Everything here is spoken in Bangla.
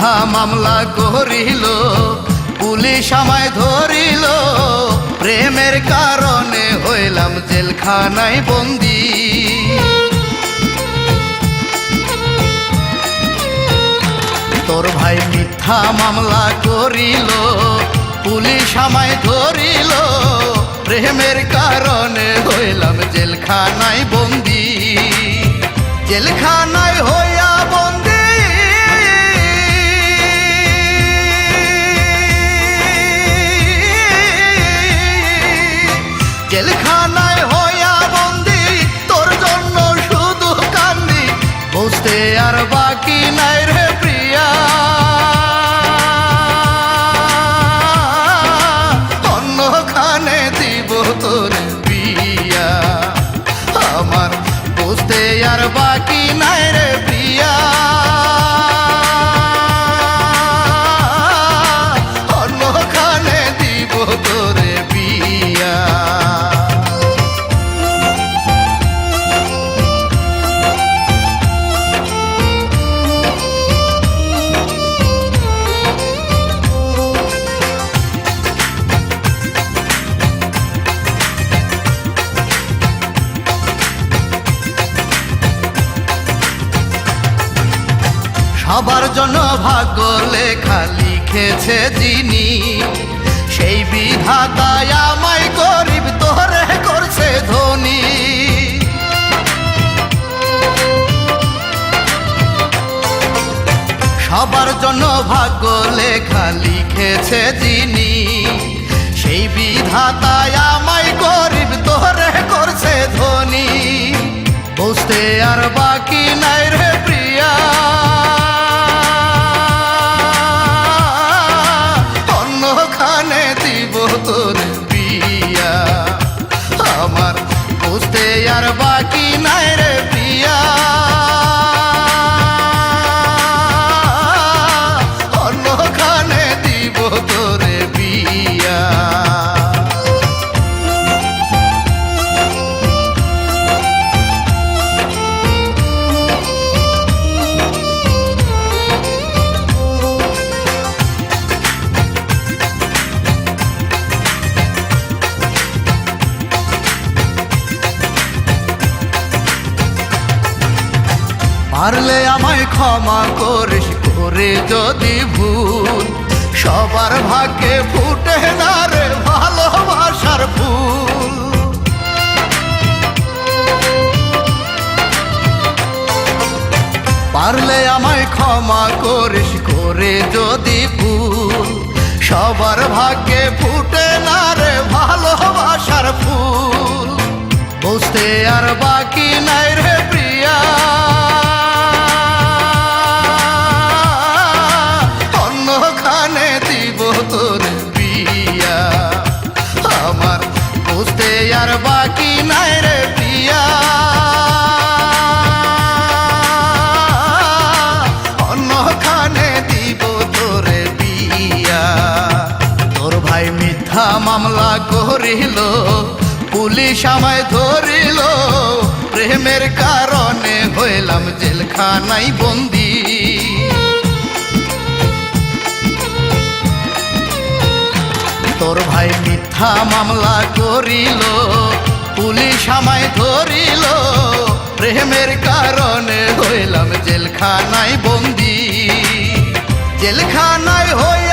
মিথ্যা মামলা করিল, পুলিশ আমায় ধরিল, প্রেমের কারণে হইলাম জেলখানায় বন্দী। তোর ভাই মিথ্যা মামলা করিল, পুলিশ আমায় ধরিল, প্রেমের কারণে হইলাম জেলখানায় বন্দী। জেলখানায় হইয়া বন্দী, জেলখানায় হইয়া বন্দী, তোর জন্য শুধু কান্দি, বুঝতে আর বাকি নাই রে প্রিয়া। অন্যখানে দিব তোর বিয়া, আমার বুঝতে আর বাকি নাই রে প্রিয়া। অন্যখানে দিব তোর বিয়া। সবার জন্য ভাগ্য লেখা লিখেছে যিনি, সেই বিধাতায় আমায় গরিব তোরে করছে ধনী। সবার জন্য ভাগ্য লেখা লিখেছে যিনি, সেই বিধাতায় আমায় গরিব তোরে করছে ধনী। বুঝতে আর বাকি নাই রে প্রিয়া, অন্যখানে দিব তোর বিয়া, আমার বুঝতে আর বাকি নাই রে প্রিয়া। অন্যখানে দিব তোর বিয়া। পারলে আমায় ক্ষমা করিস করে যদি ভুল, সবার ভাগ্যে ফুটে না রে ভালোবাসার ফুল। পারলে আমায় ক্ষমা করিস করে যদি ভুল, সবার ভাগ্যে ফুটে না রে ভালোবাসার ফুল। বুঝতে আর বাকি নাই রে প্রিয়া, অন্যখানে দিব তোর বিয়া, আমার বুঝতে আর বাকি নাই রে প্রিয়া। অন্যখানে দিব তোর বিয়া। তোর ভাই মিথ্যা মামলা করিল, পুলিশ আমায় ধরিল, প্রেমের কারণে হইলাম জেলখানায় বন্দী। তোর ভাই মিথ্যা মামলা করিল, পুলিশ আমায় ধরিল, প্রেমের কারণে হইলাম জেলখানায় বন্দী। জেলখানায় হইয়া